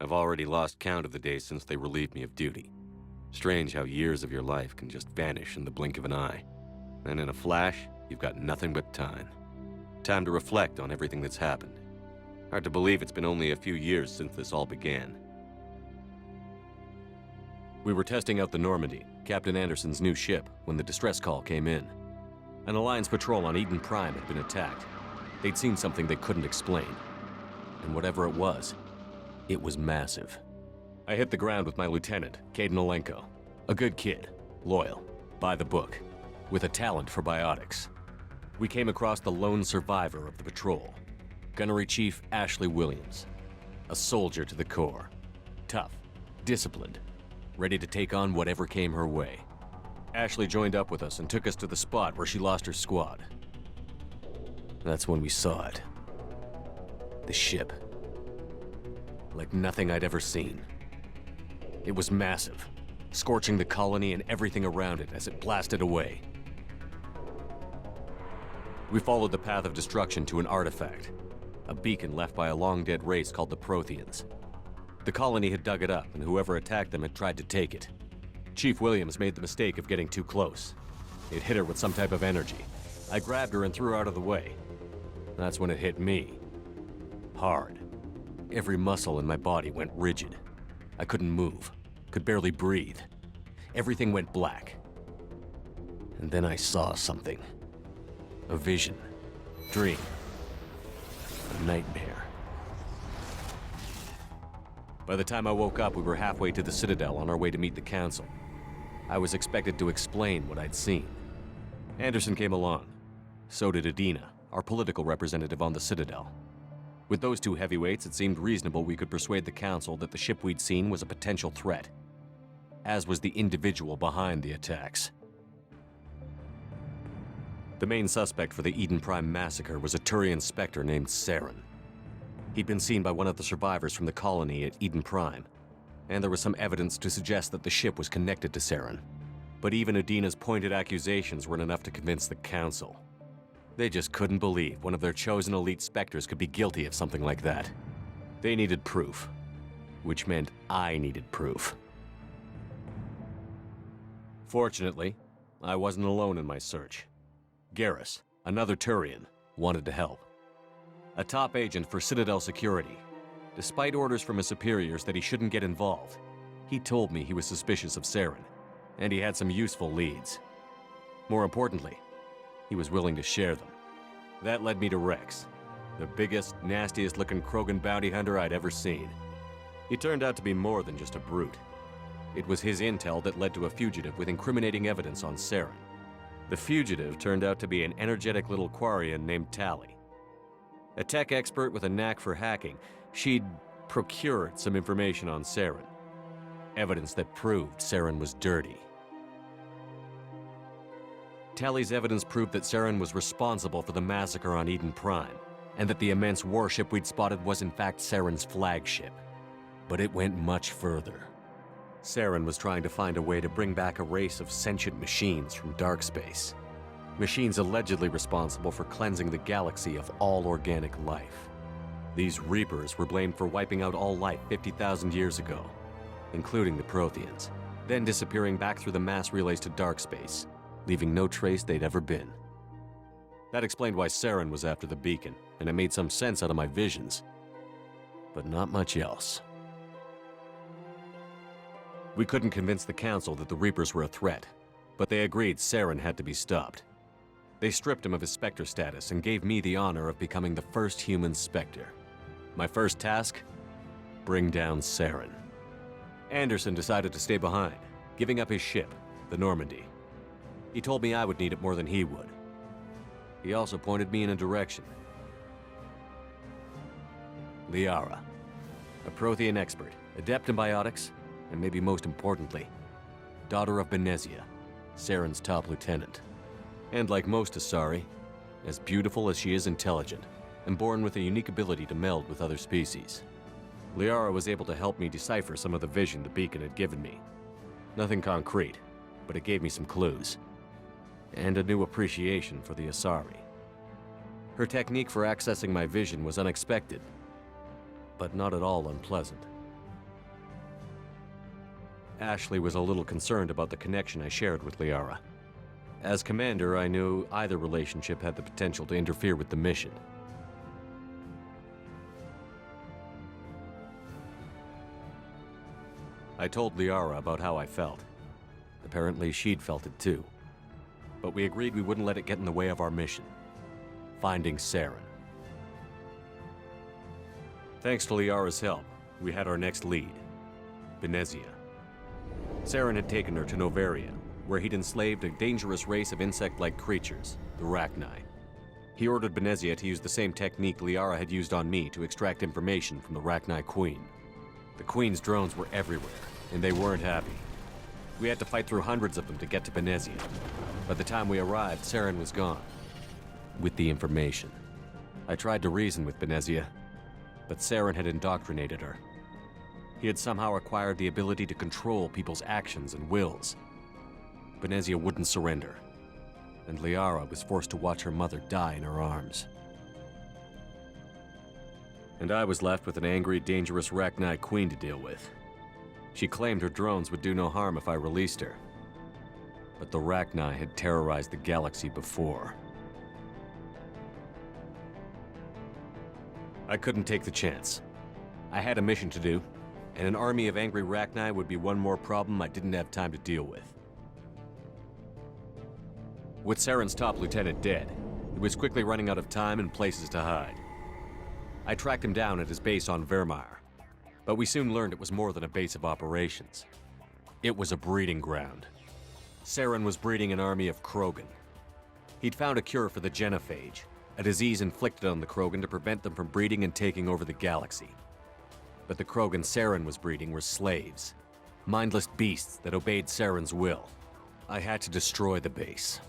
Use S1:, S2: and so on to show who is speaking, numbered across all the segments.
S1: I've already lost count of the days since they relieved me of duty. Strange how years of your life can just vanish in the blink of an eye. And in a flash, you've got nothing but time. Time to reflect on everything that's happened. Hard to believe it's been only a few years since this all began. We were testing out the Normandy, Captain Anderson's new ship, when the distress call came in. An Alliance patrol on Eden Prime had been attacked. They'd seen something they couldn't explain. And whatever it was massive. I hit the ground with my lieutenant, Caden Olenko. A good kid, loyal, by the book, with a talent for biotics. We came across the lone survivor of the patrol, Gunnery Chief Ashley Williams. A soldier to the core. Tough, disciplined, ready to take on whatever came her way. Ashley joined up with us and took us to the spot where she lost her squad. That's when we saw it. The ship. Like nothing I'd ever seen. It was massive, scorching the colony and everything around it as it blasted away. We followed the path of destruction to an artifact, a beacon left by a long-dead race called the Protheans. The colony had dug it up, and whoever attacked them had tried to take it. Chief Williams made the mistake of getting too close. It hit her with some type of energy. I grabbed her and threw her out of the way. That's when it hit me. Hard. Every muscle in my body went rigid. I couldn't move, could barely breathe. Everything went black. And then I saw something. A vision. Dream. A nightmare. By the time I woke up, we were halfway to the Citadel on our way to meet the Council. I was expected to explain what I'd seen. Anderson came along. So did Adina, our political representative on the Citadel. With those two heavyweights, it seemed reasonable we could persuade the Council that the ship we'd seen was a potential threat, as was the individual behind the attacks. The main suspect for the Eden Prime massacre was a Turian Spectre named Saren. He'd been seen by one of the survivors from the colony at Eden Prime, and there was some evidence to suggest that the ship was connected to Saren. But even Adina's pointed accusations weren't enough to convince the Council. They just couldn't believe one of their chosen elite Spectres could be guilty of something like that. They needed proof, which meant I needed proof. Fortunately, I wasn't alone in my search. Garrus, another Turian, wanted to help. A top agent for Citadel Security. Despite orders from his superiors that he shouldn't get involved, he told me he was suspicious of Saren, and he had some useful leads. More importantly, he was willing to share them. That led me to Rex, the biggest, nastiest-looking Krogan bounty hunter I'd ever seen. He turned out to be more than just a brute. It was his intel that led to a fugitive with incriminating evidence on Saren. The fugitive turned out to be an energetic little Quarian named Tali. A tech expert with a knack for hacking, she'd procured some information on Saren. Evidence that proved Saren was dirty. Tali's evidence proved that Saren was responsible for the massacre on Eden Prime, and that the immense warship we'd spotted was in fact Saren's flagship. But it went much further. Saren was trying to find a way to bring back a race of sentient machines from dark space. Machines allegedly responsible for cleansing the galaxy of all organic life. These Reapers were blamed for wiping out all life 50,000 years ago, including the Protheans, then disappearing back through the mass relays to dark space, leaving no trace they'd ever been. That explained why Saren was after the beacon, and it made some sense out of my visions. But not much else. We couldn't convince the Council that the Reapers were a threat, but they agreed Saren had to be stopped. They stripped him of his Spectre status and gave me the honor of becoming the first human Spectre. My first task? Bring down Saren. Anderson decided to stay behind, giving up his ship, the Normandy. He told me I would need it more than he would. He also pointed me in a direction. Liara, a Prothean expert, adept in biotics, and maybe most importantly, daughter of Benezia, Saren's top lieutenant. And like most Asari, as beautiful as she is intelligent, and born with a unique ability to meld with other species. Liara was able to help me decipher some of the vision the beacon had given me. Nothing concrete, but it gave me some clues. And a new appreciation for the Asari. Her technique for accessing my vision was unexpected, but not at all unpleasant. Ashley was a little concerned about the connection I shared with Liara. As commander, I knew either relationship had the potential to interfere with the mission. I told Liara about how I felt. Apparently, she'd felt it too. But we agreed we wouldn't let it get in the way of our mission. Finding Saren. Thanks to Liara's help, we had our next lead. Benezia. Saren had taken her to Noveria, where he'd enslaved a dangerous race of insect-like creatures, the Rachni. He ordered Benezia to use the same technique Liara had used on me to extract information from the Rachni Queen. The Queen's drones were everywhere, and they weren't happy. We had to fight through hundreds of them to get to Benezia. By the time we arrived, Saren was gone. With the information. I tried to reason with Benezia, but Saren had indoctrinated her. He had somehow acquired the ability to control people's actions and wills. Benezia wouldn't surrender, and Liara was forced to watch her mother die in her arms. And I was left with an angry, dangerous Rachni Queen to deal with. She claimed her drones would do no harm if I released her. But the Rachni had terrorized the galaxy before. I couldn't take the chance. I had a mission to do, and an army of angry Rachni would be one more problem I didn't have time to deal with. With Saren's top lieutenant dead, he was quickly running out of time and places to hide. I tracked him down at his base on Vermeer, but we soon learned it was more than a base of operations. It was a breeding ground. Saren was breeding an army of Krogan. He'd found a cure for the genophage, a disease inflicted on the Krogan to prevent them from breeding and taking over the galaxy. But the Krogan Saren was breeding were slaves, mindless beasts that obeyed Saren's will. I had to destroy the base,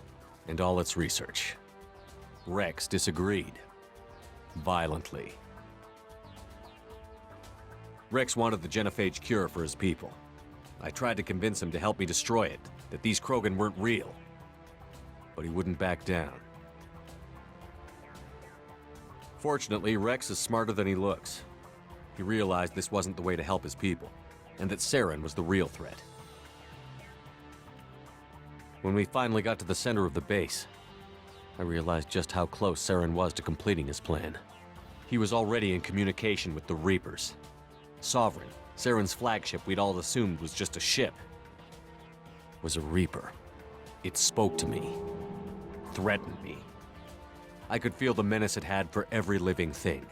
S1: and all its research. Rex disagreed. Violently. Rex wanted the genophage cure for his people. I tried to convince him to help me destroy it, that these Krogan weren't real. But he wouldn't back down. Fortunately, Rex is smarter than he looks. He realized this wasn't the way to help his people, and that Saren was the real threat. When we finally got to the center of the base, I realized just how close Saren was to completing his plan. He was already in communication with the Reapers. Sovereign, Saren's flagship we'd all assumed was just a ship, was a Reaper. It spoke to me, threatened me. I could feel the menace it had for every living thing.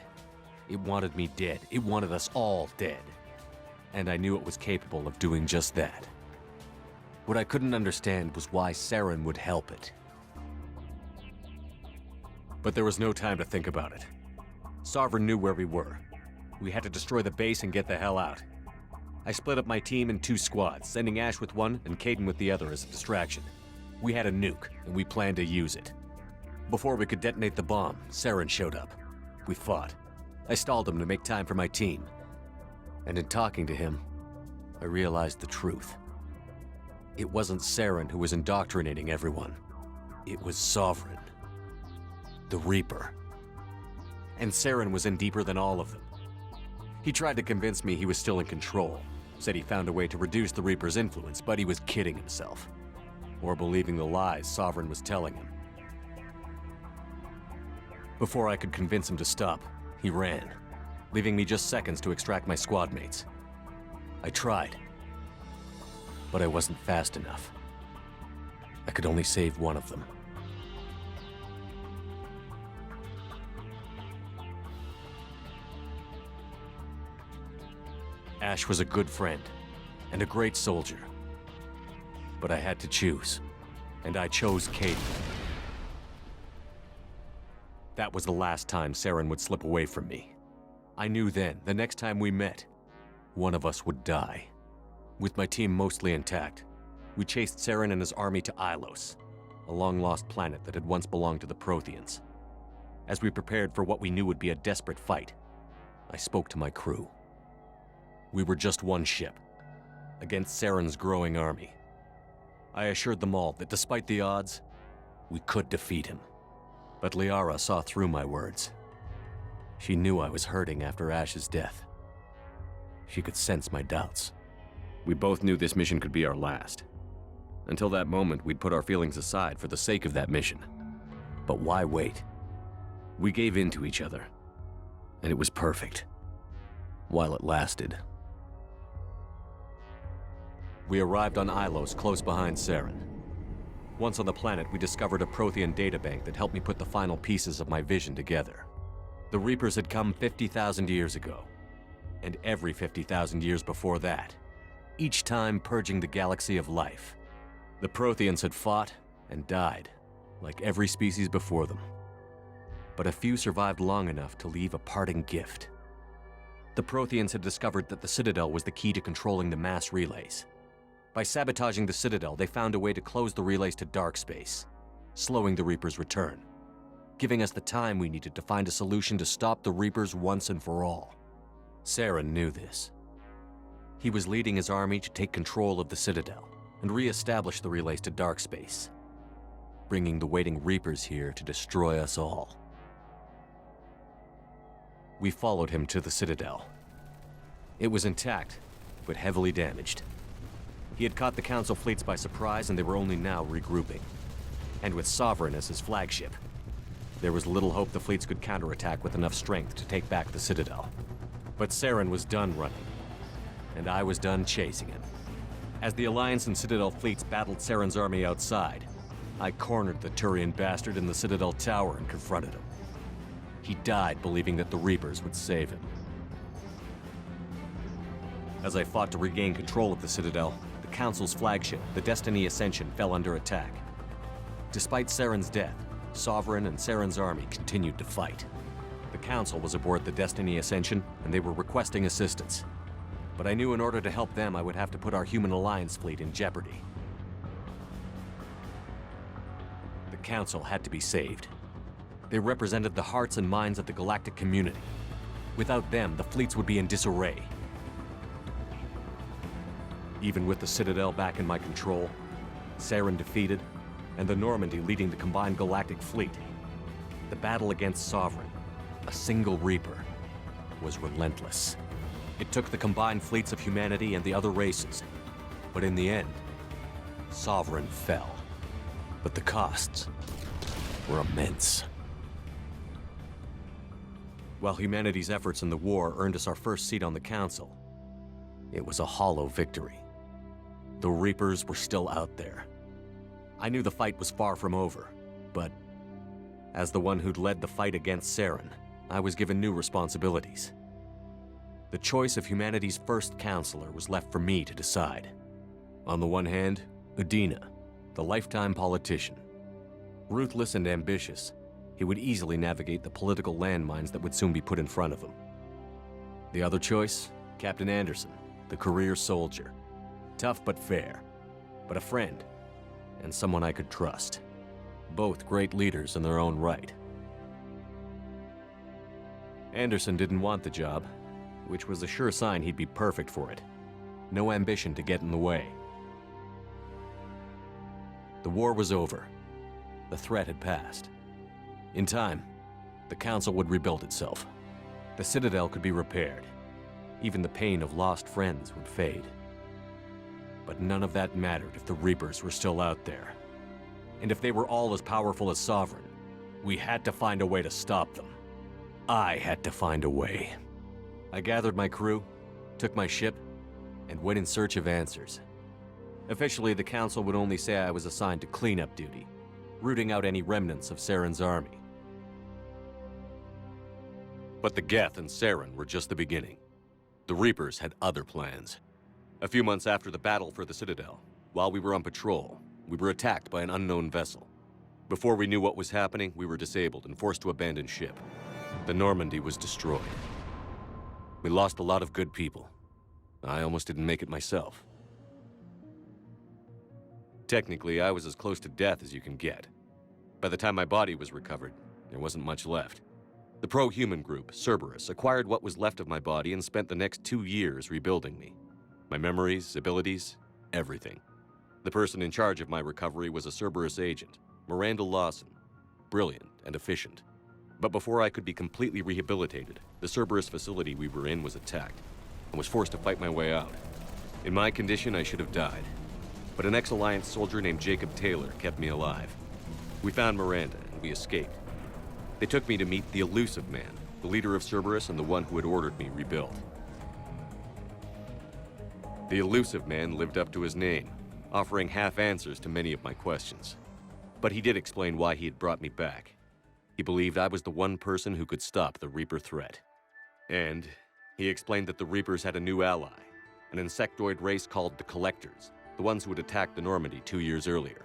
S1: It wanted me dead. It wanted us all dead. And I knew it was capable of doing just that. What I couldn't understand was why Saren would help it. But there was no time to think about it. Sovereign knew where we were. We had to destroy the base and get the hell out. I split up my team in 2 squads, sending Ash with one and Kaidan with the other as a distraction. We had a nuke, and we planned to use it. Before we could detonate the bomb, Saren showed up. We fought. I stalled him to make time for my team. And in talking to him, I realized the truth. It wasn't Saren who was indoctrinating everyone. It was Sovereign. The Reaper. And Saren was in deeper than all of them. He tried to convince me he was still in control. Said he found a way to reduce the Reaper's influence, but he was kidding himself. Or believing the lies Sovereign was telling him. Before I could convince him to stop, he ran, leaving me just seconds to extract my squad mates. I tried, but I wasn't fast enough. I could only save one of them. Ash was a good friend and a great soldier, but I had to choose, and I chose Kaidan. That was the last time Saren would slip away from me. I knew then, the next time we met, one of us would die. With my team mostly intact, we chased Saren and his army to Ilos, a long-lost planet that had once belonged to the Protheans. As we prepared for what we knew would be a desperate fight, I spoke to my crew. We were just one ship, against Saren's growing army. I assured them all that despite the odds, we could defeat him. But Liara saw through my words. She knew I was hurting after Ash's death. She could sense my doubts. We both knew this mission could be our last. Until that moment, we'd put our feelings aside for the sake of that mission. But why wait? We gave in to each other, and it was perfect. While it lasted. We arrived on Ilos, close behind Saren. Once on the planet, we discovered a Prothean databank that helped me put the final pieces of my vision together. The Reapers had come 50,000 years ago, and every 50,000 years before that, each time purging the galaxy of life. The Protheans had fought and died, like every species before them. But a few survived long enough to leave a parting gift. The Protheans had discovered that the Citadel was the key to controlling the mass relays. By sabotaging the Citadel, they found a way to close the relays to dark space, slowing the Reapers' return, giving us the time we needed to find a solution to stop the Reapers once and for all. Saren knew this. He was leading his army to take control of the Citadel and re-establish the relays to dark space, bringing the waiting Reapers here to destroy us all. We followed him to the Citadel. It was intact, but heavily damaged. He had caught the Council fleets by surprise, and they were only now regrouping. And with Sovereign as his flagship, there was little hope the fleets could counterattack with enough strength to take back the Citadel. But Saren was done running, and I was done chasing him. As the Alliance and Citadel fleets battled Saren's army outside, I cornered the Turian bastard in the Citadel tower and confronted him. He died believing that the Reapers would save him. As I fought to regain control of the Citadel, the Council's flagship, the Destiny Ascension, fell under attack. Despite Saren's death, Sovereign and Saren's army continued to fight. The Council was aboard the Destiny Ascension, and they were requesting assistance. But I knew in order to help them, I would have to put our human Alliance fleet in jeopardy. The Council had to be saved. They represented the hearts and minds of the galactic community. Without them, the fleets would be in disarray. Even with the Citadel back in my control, Saren defeated, and the Normandy leading the combined galactic fleet, the battle against Sovereign, a single Reaper, was relentless. It took the combined fleets of humanity and the other races, but in the end, Sovereign fell. But the costs were immense. While humanity's efforts in the war earned us our first seat on the Council, it was a hollow victory. The Reapers were still out there. I knew the fight was far from over, but as the one who'd led the fight against Saren, I was given new responsibilities. The choice of humanity's first counselor was left for me to decide. On the one hand, Udina, the lifetime politician. Ruthless and ambitious, he would easily navigate the political landmines that would soon be put in front of him. The other choice, Captain Anderson, the career soldier. Tough but fair, but a friend, and someone I could trust. Both great leaders in their own right. Anderson didn't want the job, which was a sure sign he'd be perfect for it. No ambition to get in the way. The war was over. The threat had passed. In time, the Council would rebuild itself. The Citadel could be repaired. Even the pain of lost friends would fade. But none of that mattered if the Reapers were still out there. And if they were all as powerful as Sovereign, we had to find a way to stop them. I had to find a way. I gathered my crew, took my ship, and went in search of answers. Officially, the Council would only say I was assigned to cleanup duty, rooting out any remnants of Saren's army. But the Geth and Saren were just the beginning. The Reapers had other plans. A few months after the battle for the Citadel, while we were on patrol, we were attacked by an unknown vessel. Before we knew what was happening, we were disabled and forced to abandon ship. The Normandy was destroyed. We lost a lot of good people. I almost didn't make it myself. Technically, I was as close to death as you can get. By the time my body was recovered, there wasn't much left. The pro-human group, Cerberus, acquired what was left of my body and spent the next 2 years rebuilding me. My memories, abilities, everything. The person in charge of my recovery was a Cerberus agent, Miranda Lawson, brilliant and efficient. But before I could be completely rehabilitated, the Cerberus facility we were in was attacked, and was forced to fight my way out. In my condition, I should have died. But an ex-Alliance soldier named Jacob Taylor kept me alive. We found Miranda, and we escaped. They took me to meet the Elusive Man, the leader of Cerberus and the one who had ordered me rebuilt. The Elusive Man lived up to his name, offering half answers to many of my questions. But he did explain why he had brought me back. He believed I was the one person who could stop the Reaper threat. And he explained that the Reapers had a new ally, an insectoid race called the Collectors, the ones who had attacked the Normandy 2 years earlier.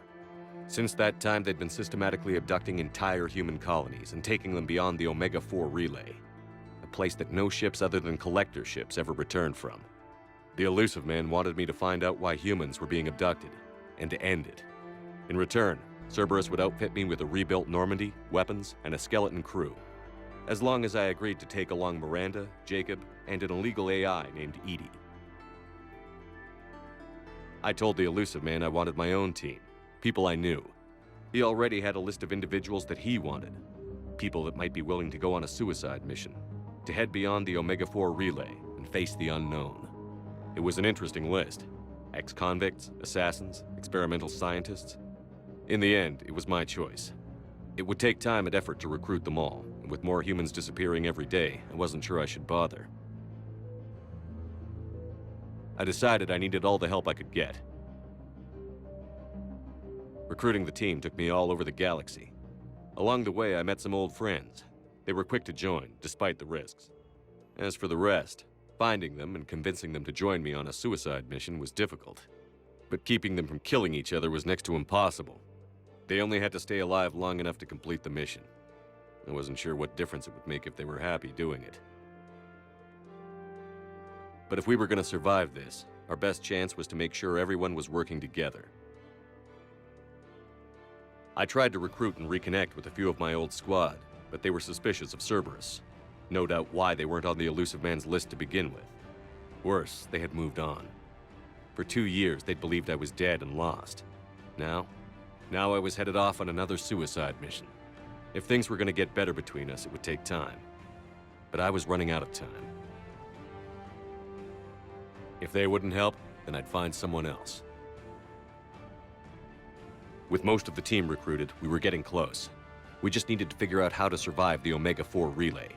S1: Since that time, they'd been systematically abducting entire human colonies and taking them beyond the Omega-4 relay, a place that no ships other than Collector ships ever returned from. The Elusive Man wanted me to find out why humans were being abducted, and to end it. In return, Cerberus would outfit me with a rebuilt Normandy, weapons, and a skeleton crew, as long as I agreed to take along Miranda, Jacob, and an illegal AI named EDI. I told the Elusive Man I wanted my own team, people I knew. He already had a list of individuals that he wanted, people that might be willing to go on a suicide mission, to head beyond the Omega-4 relay and face the unknown. It was an interesting list. Ex-convicts, assassins, experimental scientists. In the end, it was my choice. It would take time and effort to recruit them all, and with more humans disappearing every day, I wasn't sure I should bother. I decided I needed all the help I could get. Recruiting the team took me all over the galaxy. Along the way, I met some old friends. They were quick to join, despite the risks. As for the rest, finding them and convincing them to join me on a suicide mission was difficult. But keeping them from killing each other was next to impossible. They only had to stay alive long enough to complete the mission. I wasn't sure what difference it would make if they were happy doing it. But if we were going to survive this, our best chance was to make sure everyone was working together. I tried to recruit and reconnect with a few of my old squad, but they were suspicious of Cerberus. No doubt why they weren't on the Elusive Man's list to begin with. Worse, they had moved on. For 2 years, they'd believed I was dead and lost. Now I was headed off on another suicide mission. If things were going to get better between us, it would take time. But I was running out of time. If they wouldn't help, then I'd find someone else. With most of the team recruited, we were getting close. We just needed to figure out how to survive the Omega-4 relay.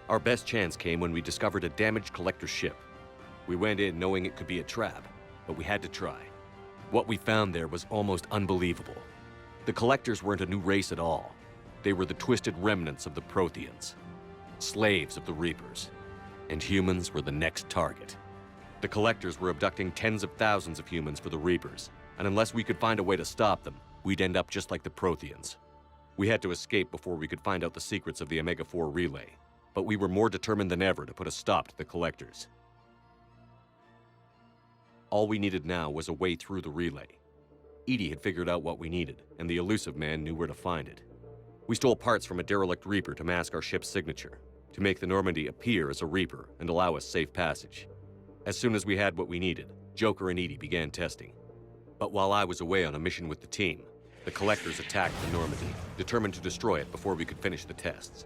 S1: Our best chance came when we discovered a damaged Collector ship. We went in knowing it could be a trap, but we had to try. What we found there was almost unbelievable. The Collectors weren't a new race at all. They were the twisted remnants of the Protheans, slaves of the Reapers, and humans were the next target. The Collectors were abducting tens of thousands of humans for the Reapers, and unless we could find a way to stop them, we'd end up just like the Protheans. We had to escape before we could find out the secrets of the Omega-4 relay, but we were more determined than ever to put a stop to the Collectors. All we needed now was a way through the relay. EDI had figured out what we needed, and the Elusive Man knew where to find it. We stole parts from a derelict Reaper to mask our ship's signature, to make the Normandy appear as a Reaper and allow us safe passage. As soon as we had what we needed, Joker and EDI began testing. But while I was away on a mission with the team, the Collectors attacked the Normandy, determined to destroy it before we could finish the tests.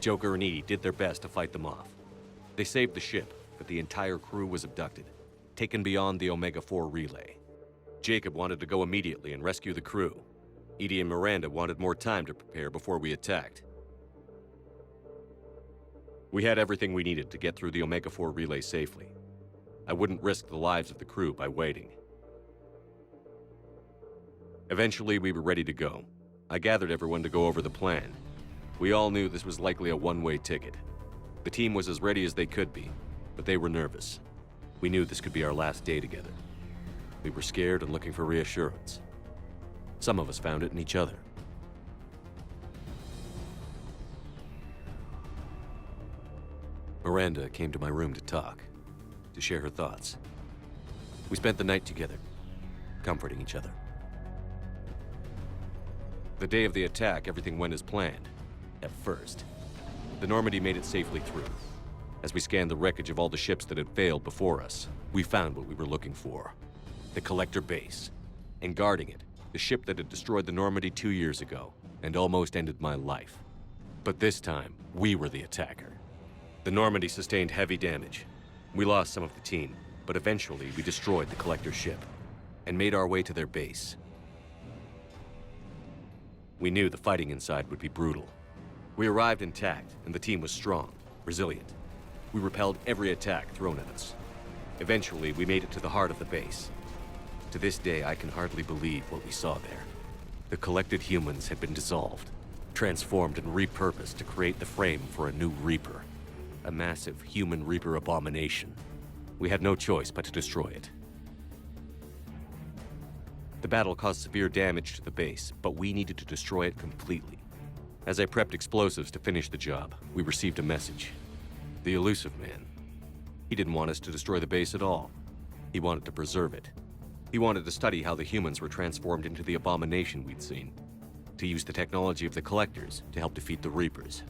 S1: Joker and EDI did their best to fight them off. They saved the ship, but the entire crew was abducted, taken beyond the Omega-4 relay. Jacob wanted to go immediately and rescue the crew. EDI and Miranda wanted more time to prepare before we attacked. We had everything we needed to get through the Omega-4 relay safely. I wouldn't risk the lives of the crew by waiting. Eventually, we were ready to go. I gathered everyone to go over the plan. We all knew this was likely a one-way ticket. The team was as ready as they could be, but they were nervous. We knew this could be our last day together. We were scared and looking for reassurance. Some of us found it in each other. Miranda came to my room to talk, to share her thoughts. We spent the night together, comforting each other. The day of the attack, everything went as planned. At first. The Normandy made it safely through. As we scanned the wreckage of all the ships that had failed before us, we found what we were looking for. The Collector base. And guarding it, the ship that had destroyed the Normandy 2 years ago, and almost ended my life. But this time, we were the attacker. The Normandy sustained heavy damage. We lost some of the team, but eventually we destroyed the Collector ship and made our way to their base. We knew the fighting inside would be brutal. We arrived intact, and the team was strong, resilient. We repelled every attack thrown at us. Eventually, we made it to the heart of the base. To this day, I can hardly believe what we saw there. The collected humans had been dissolved, transformed and repurposed to create the frame for a new Reaper. A massive human Reaper abomination. We had no choice but to destroy it. The battle caused severe damage to the base, but we needed to destroy it completely. As I prepped explosives to finish the job, we received a message. The Illusive Man. He didn't want us to destroy the base at all. He wanted to preserve it. He wanted to study how the humans were transformed into the abomination we'd seen. To use the technology of the Collectors to help defeat the Reapers.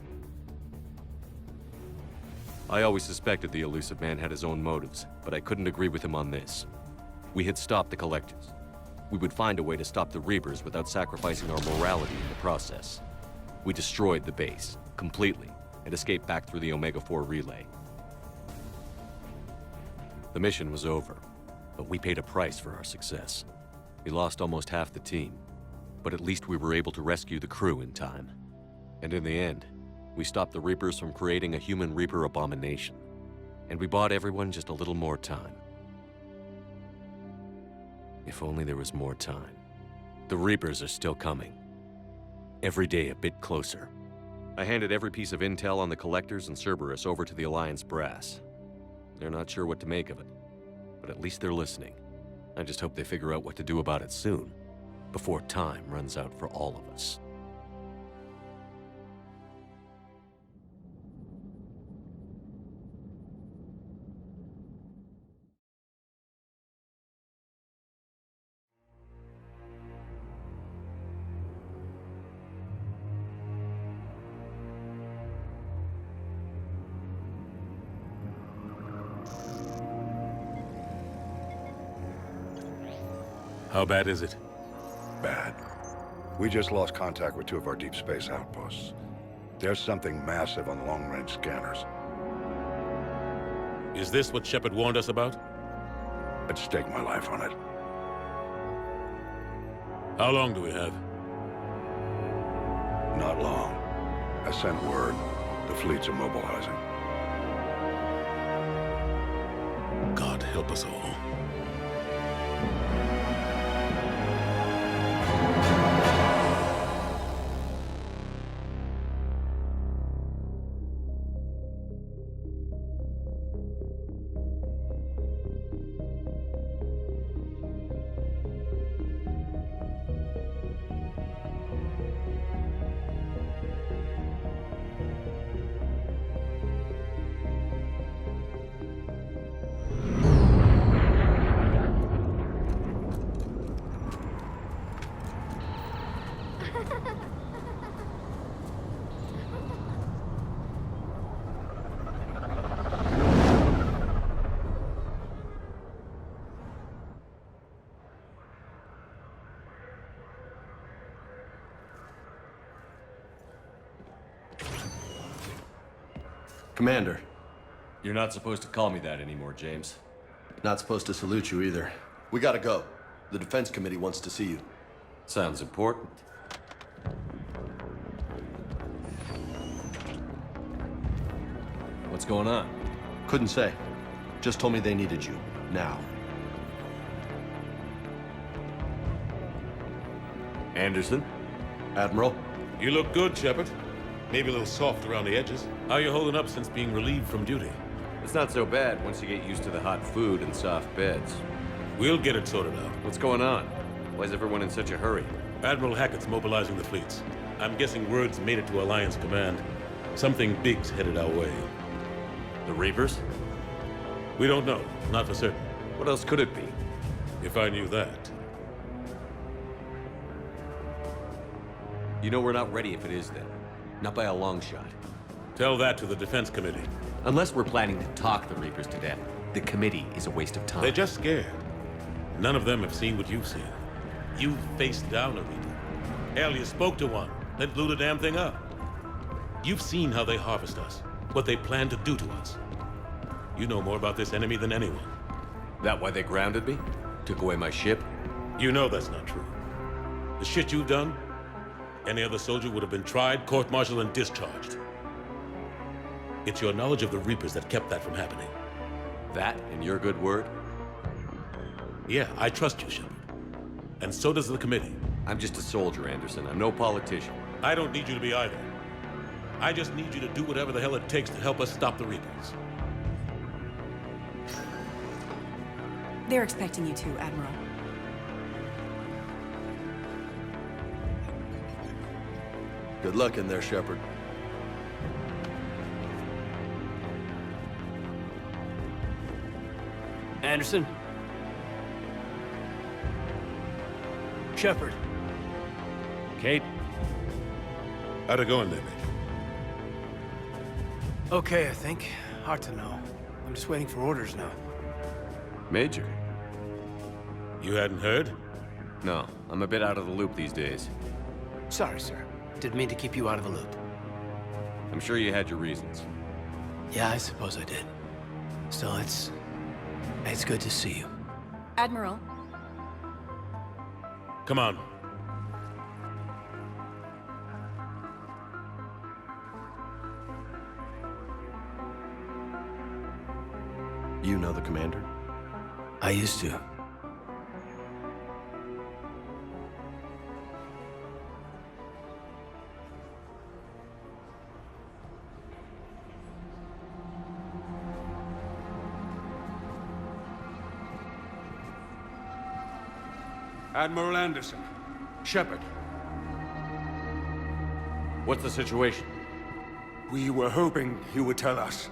S1: I always suspected the Illusive Man had his own motives, but I couldn't agree with him on this. We had stopped the Collectors. We would find a way to stop the Reapers without sacrificing our morality in the process. We destroyed the base, completely, and escaped back through the Omega-4 relay. The mission was over, but we paid a price for our success. We lost almost half the team, but at least we were able to rescue the crew in time. And in the end, we stopped the Reapers from creating a human Reaper abomination. And we bought everyone just a little more time. If only there was more time. The Reapers are still coming. Every day a bit closer. I handed every piece of intel on the Collectors and Cerberus over to the Alliance brass. They're not sure what to make of it, but at least they're listening. I just hope they figure out what to do about it soon, before time runs out for all of us.
S2: How bad is it?
S3: Bad. We just lost contact with 2 of our deep space outposts. There's something massive on the long-range scanners.
S2: Is this what Shepard warned us about?
S3: I'd stake my life on it.
S2: How long do we have?
S3: Not long. I sent word. The fleet's immobilizing.
S2: God help us all.
S4: Commander.
S1: You're not supposed to call me that anymore, James.
S4: Not supposed to salute you either. We gotta go. The Defense Committee wants to see you.
S1: Sounds important. What's going on?
S4: Couldn't say. Just told me they needed you. Now.
S1: Anderson?
S4: Admiral?
S2: You look good, Shepard. Maybe a little soft around the edges. How you holding up since being relieved from duty?
S1: It's not so bad once you get used to the hot food and soft beds.
S2: We'll get it sorted out.
S1: What's going on? Why is everyone in such a hurry?
S2: Admiral Hackett's mobilizing the fleets. I'm guessing word's made it to Alliance Command. Something big's headed our way.
S1: The Reapers?
S2: We don't know. Not for certain.
S1: What else could it be?
S2: If I knew that.
S1: You know we're not ready if it is then. Not by a long shot.
S2: Tell that to the Defense Committee.
S1: Unless we're planning to talk the Reapers to death, the committee is a waste of time.
S2: They're just scared. None of them have seen what you've seen. You've faced down a Reaper. Hell, you spoke to one, then blew the damn thing up. You've seen how they harvest us, what they plan to do to us. You know more about this enemy than anyone.
S1: That why they grounded me? Took away my ship?
S2: You know that's not true. The shit you've done, any other soldier would have been tried, court-martialed, and discharged. It's your knowledge of the Reapers that kept that from happening.
S1: That and your good word?
S2: Yeah, I trust you, Shepard. And so does the committee.
S1: I'm just a soldier, Anderson. I'm no politician.
S2: I don't need you to be either. I just need you to do whatever the hell it takes to help us stop the Reapers.
S5: They're expecting you to, Admiral.
S4: Good luck in there, Shepard.
S6: Anderson? Shepard? Kate?
S2: How'd it go in there, Major?
S6: Okay, I think. Hard to know. I'm just waiting for orders now.
S1: Major?
S2: You hadn't heard?
S1: No, I'm a bit out of the loop these days.
S6: Sorry, sir. Didn't mean to keep you out of the loop.
S1: I'm sure you had your reasons.
S6: Yeah, I suppose I did. Still, it's good to see you.
S5: Admiral,
S2: Come on.
S4: You know the commander?
S6: I used to.
S7: Admiral Anderson. Shepard.
S1: What's the situation?
S7: We were hoping you would tell us.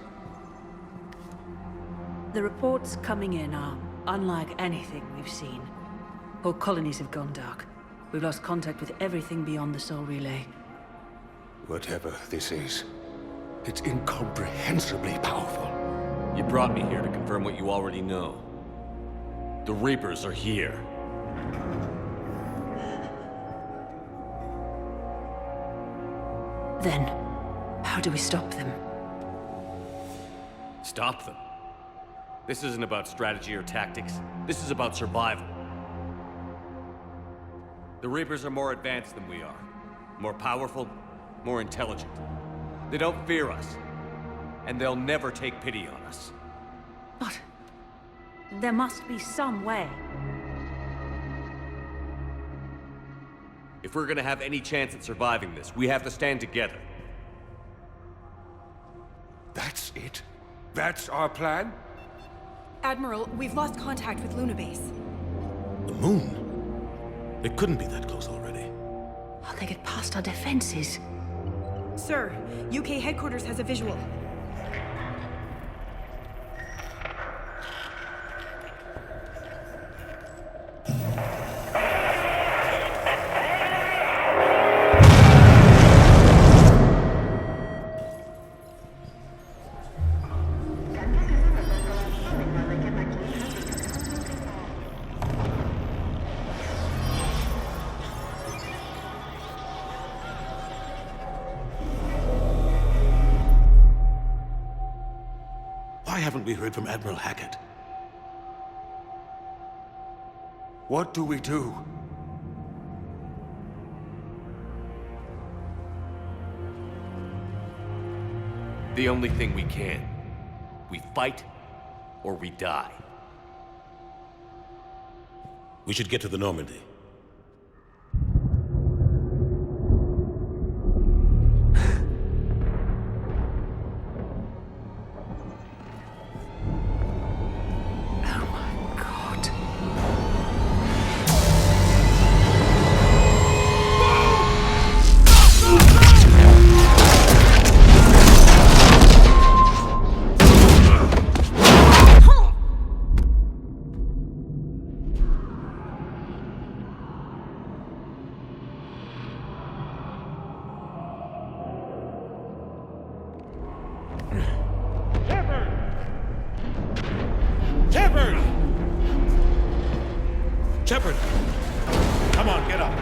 S8: The reports coming in are unlike anything we've seen. Whole colonies have gone dark. We've lost contact with everything beyond the Sol Relay.
S7: Whatever this is, it's incomprehensibly powerful.
S1: You brought me here to confirm what you already know. The Reapers are here.
S8: Then, how do we stop them?
S1: Stop them. This isn't about strategy or tactics. This is about survival. The Reapers are more advanced than we are. More powerful, more intelligent. They don't fear us. And they'll never take pity on us.
S8: But there must be some way.
S1: If we're gonna have any chance at surviving this, we have to stand together.
S7: That's it? That's our plan?
S5: Admiral, we've lost contact with Luna Base.
S2: The moon? It couldn't be that close already.
S8: How'd they get past our defenses?
S5: Sir, UK headquarters has a visual.
S2: Why haven't we heard from Admiral Hackett?
S7: What do we do?
S1: The only thing we can. We fight, or we die.
S2: We should get to the Normandy. Shepard! Come on, get up.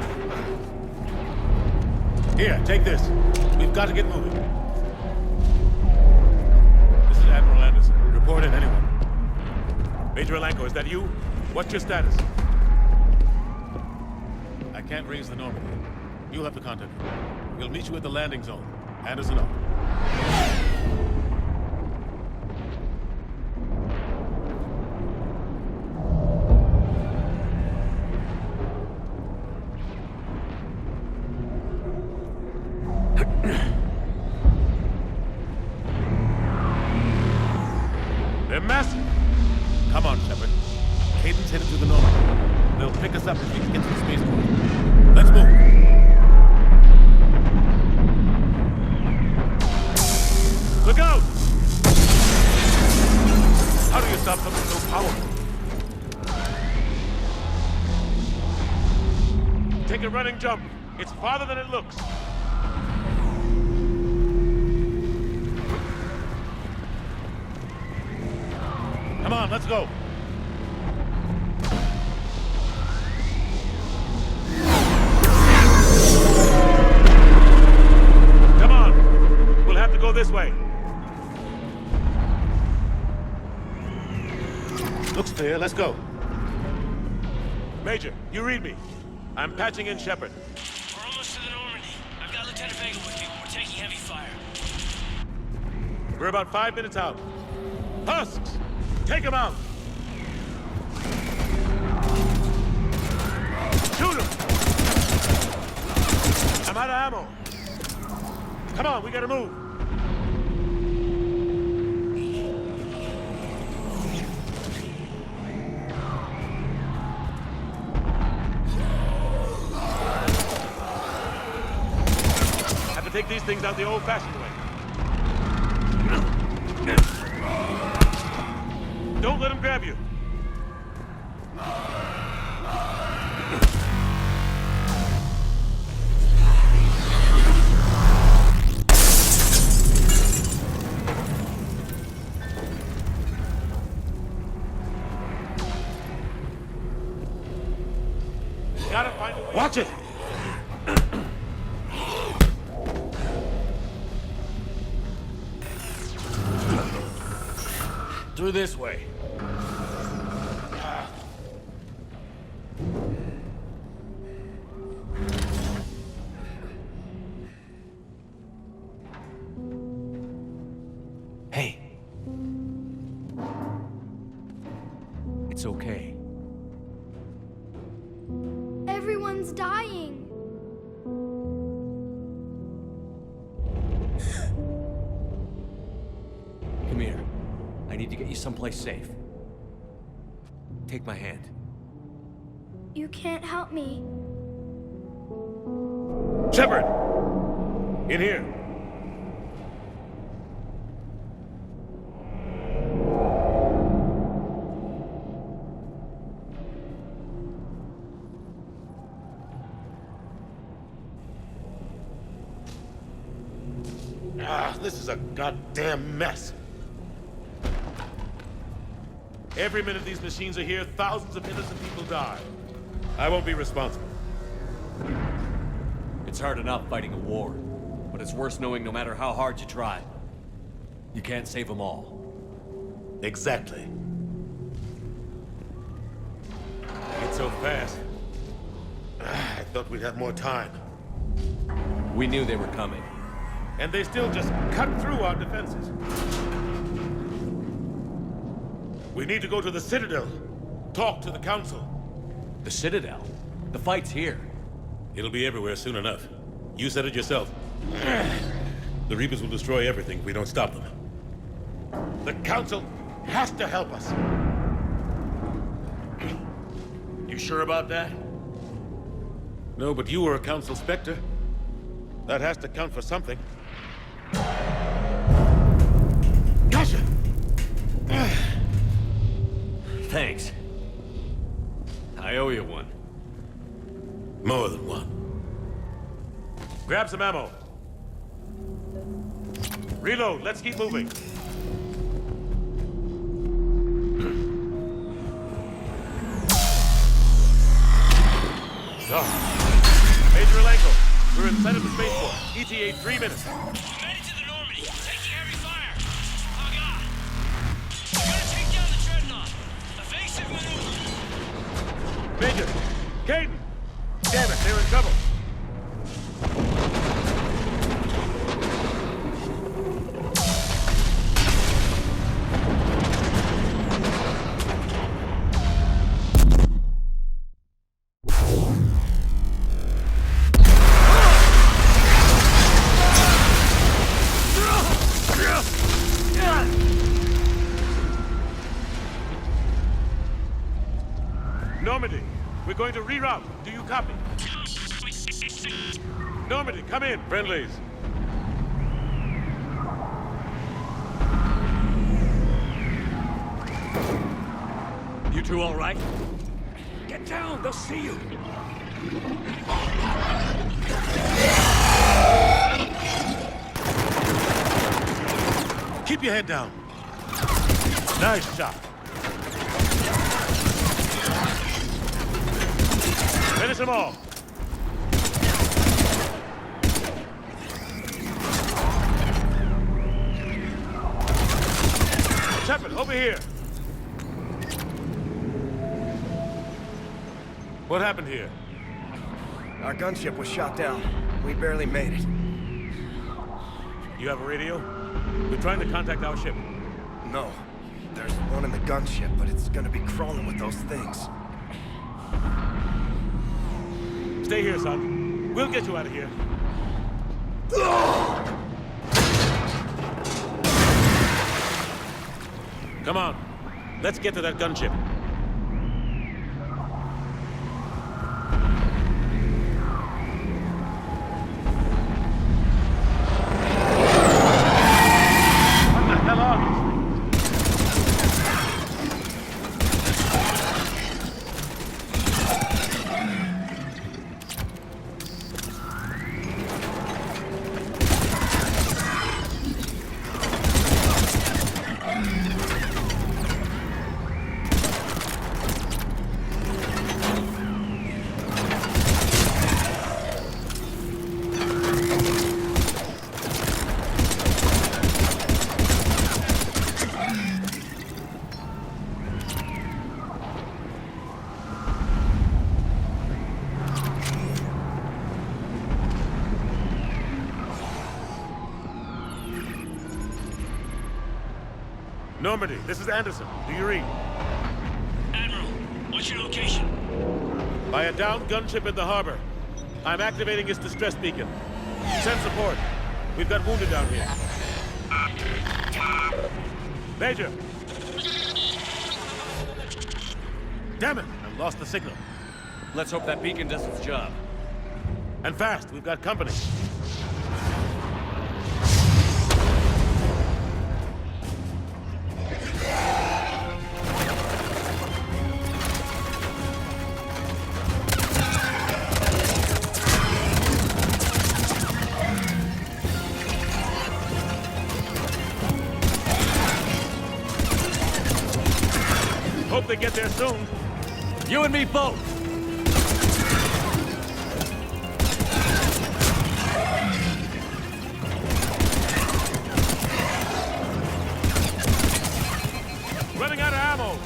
S2: Here, take this. We've got to get moving. This is Admiral Anderson. Report in, anyone. Major Alanko, is that you? What's your status? I can't raise the Normandy. You'll have to contact me. We'll meet you at the landing zone. Anderson out. They're massive. Come on, Shepard. Caden's headed to the Normandy. They'll pick us up if we can get to the spaceport. Let's move. Look out! How do you stop something so powerful? Take a running jump. It's farther than it looks. Come on, let's go. Come on. We'll have to go this way. Looks clear. Let's go. Major, you read me. I'm patching in Shepard.
S9: We're almost to the Normandy. I've got Lieutenant Vega with me. We're taking heavy fire.
S2: We're about 5 minutes out. Husks! Take him out! Shoot him! I'm out of ammo. Come on, we gotta move. Have to take these things out the old-fashioned way. Don't let him grab you. Gotta find a way. Watch it!
S6: Through this way. Hey. It's okay.
S10: Everyone's dying.
S6: Come here. I need to get you someplace safe. Take my hand.
S10: You can't help me.
S2: Shepard! In here. This is a goddamn mess. Every minute these machines are here, thousands of innocent people die. I won't be responsible.
S6: It's hard enough fighting a war, but it's worse knowing no matter how hard you try, you can't save them all.
S2: Exactly. It's so fast. I thought we'd have more time.
S6: We knew they were coming.
S2: And they still just cut through our defenses. We need to go to the Citadel. Talk to the Council.
S6: The Citadel? The fight's here.
S2: It'll be everywhere soon enough. You said it yourself. The Reapers will destroy everything if we don't stop them. The Council has to help us.
S6: You sure about that?
S2: No, but you were a Council Spectre. That has to count for something. Gotcha!
S6: Thanks. I owe you one.
S2: More than one. Grab some ammo. Reload, let's keep moving. Major Alanko, we're inside of the spaceport. ETA 3 minutes.
S9: We made it to the Normandy. Taking heavy fire. Oh, God. We gotta take down the Dreadnought. Aggressive maneuver.
S2: Major! Caden! Damn it, they're in trouble. Normandy, we're going to reroute. Do you copy? Normandy, come in. Friendlies.
S6: You two all right? Get down, they'll see you.
S2: Keep your head down. Nice shot. Finish them all. Shepard, over here. What happened here?
S11: Our gunship was shot down. We barely made it.
S2: You have a radio? We're trying to contact our ship.
S11: No. There's one in the gunship, but it's gonna be crawling with those things.
S2: Stay here, son. We'll get you out of here. Come on. Let's get to that gunship. What the hell are these? Normandy, this is Anderson. Do you read?
S9: Admiral, what's your location?
S2: By a downed gunship in the harbor. I'm activating its distress beacon. Send support. We've got wounded down here. Major! Damn it! I lost the signal.
S6: Let's hope that beacon does its job.
S2: And fast, we've got company. Hope they get there soon.
S6: You and me both!
S2: Running out of ammo.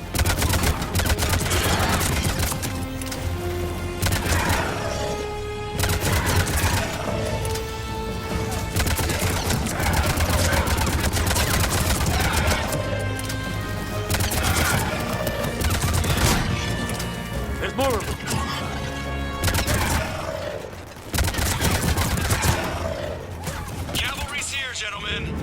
S2: There's more of them.
S9: Cavalry's here, gentlemen.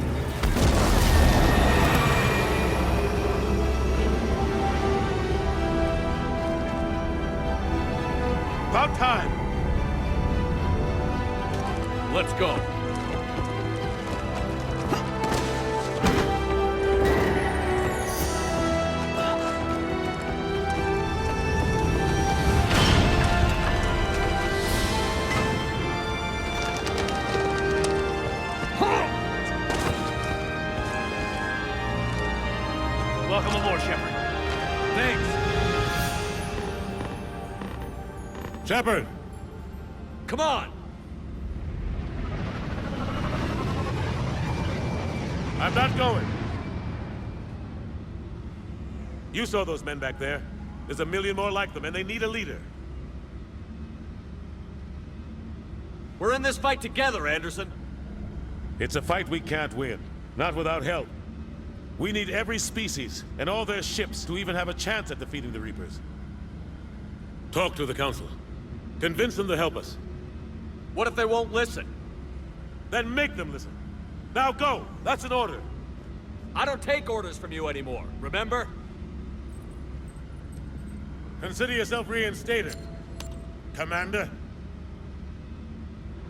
S2: About time.
S6: Let's go. Welcome aboard, Shepard. Thanks.
S2: Shepard!
S6: Come on!
S2: I'm not going. You saw those men back there. There's a million more like them, and they need a leader.
S6: We're in this fight together, Anderson.
S2: It's a fight we can't win, not without help. We need every species and all their ships to even have a chance at defeating the Reapers. Talk to the Council. Convince them to help us.
S6: What if they won't listen?
S2: Then make them listen. Now go! That's an order!
S6: I don't take orders from you anymore, remember?
S2: Consider yourself reinstated, Commander.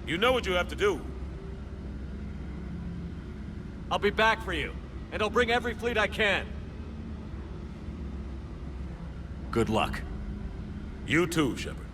S2: You know what you have to do.
S6: I'll be back for you, and I'll bring every fleet I can. Good luck.
S2: You too, Shepard.